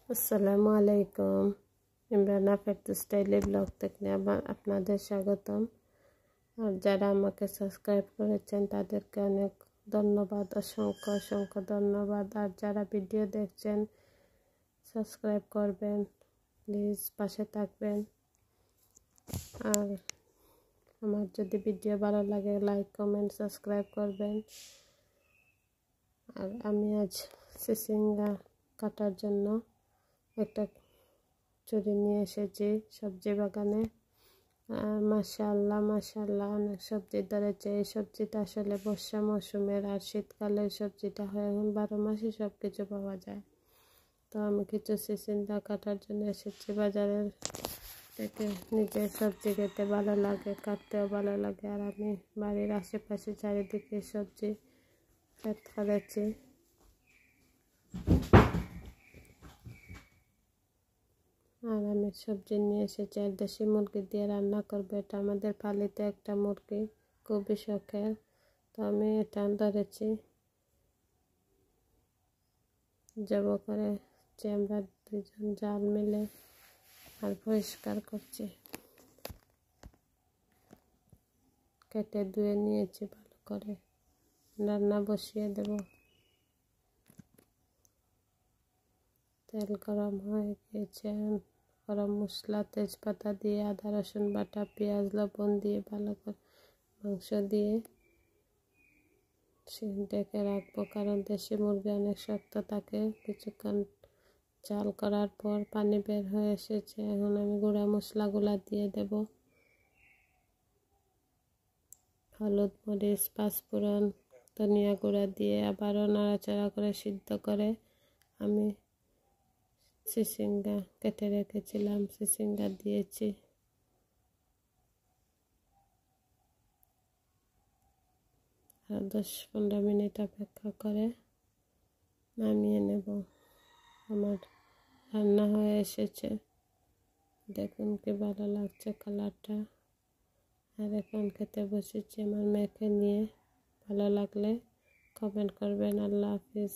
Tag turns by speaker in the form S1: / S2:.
S1: আসসালামু আলাইকুম। Imrana Ferdous daily blog থেকে আপনাদের স্বাগতম। আর যারা আমাকে সাবস্ক্রাইব করেছেন তাদেরকে অনেক ধন্যবাদ, অসংখ্য অসংখ্য ধন্যবাদ। আর যারা ভিডিও দেখছেন সাবস্ক্রাইব করবেন, প্লিজ পাশে থাকবেন। আর আমার যদি ভিডিও ভালো লাগে লাইক কমেন্ট সাবস্ক্রাইব করবেন। আর আমি আজ চিচিঙ্গা কাটার জন্য একটা ছুরি নিয়ে এসেছি সবজি বাগানে। আর মাশাআল্লাহ মাশাআল্লাহ অনেক সবজি ধরেছে। এই সবজিটা আসলে বর্ষা মৌসুমের, আর শীতকালের সবজিটা হয়, এখন 12 মাসে সব কিছু পাওয়া যায়। তো আমি কিছু চিচিঙ্গা কাটার জন্য এসেছি বাজারের থেকে। নিজের সবজি খেতে ভালো লাগে, কাটতেও ভালো লাগে। আর আমি বাড়ির আশেপাশে চারিদিকে সবজি ক্ষেত করেছি। আর আমি সবজি নিয়ে এসেছি, আর দেশি মুরগি দিয়ে রান্না করবো। এটা আমাদের পালিত একটা মুরগি, খুবই শখের। তো আমি এটা ধরেছি, জব করে আমরা দুজন জাল মিলে আর পরিষ্কার করছি। কেটে ধুয়ে নিয়েছি ভালো করে, রান্না বসিয়ে দেব। তেল গরম হয়ে গিয়েছে, গরম মশলা তেজপাতা দিয়ে আদা রসুন বাটা পেঁয়াজ লবণ দিয়ে ভালো করে মাংস দিয়ে ঢেকে রাখবো, কারণ দেশি মুরগি অনেক শক্ত থাকে। কিছুক্ষণ জাল করার পর পানি বের হয়ে এসেছে। এখন আমি গুঁড়া মশলাগুলা দিয়ে দেব, হলুদ মরিচ পাঁচফোড়ন ধনিয়া গুঁড়া দিয়ে আবারও নাড়াচাড়া করে সিদ্ধ করে আমি চিচিঙ্গা কেটে রেখেছিলাম চিচিঙ্গা দিয়েছি। আর 10-15 মিনিট অপেক্ষা করে নামিয়ে নেব। আমার রান্না হয়ে এসেছে, দেখুন কি ভালো লাগছে কালারটা। আর এখন খেতে বসেছি আমার মেয়েকে নিয়ে। ভালো লাগলে কমেন্ট করবেন। আল্লাহ হাফিজ।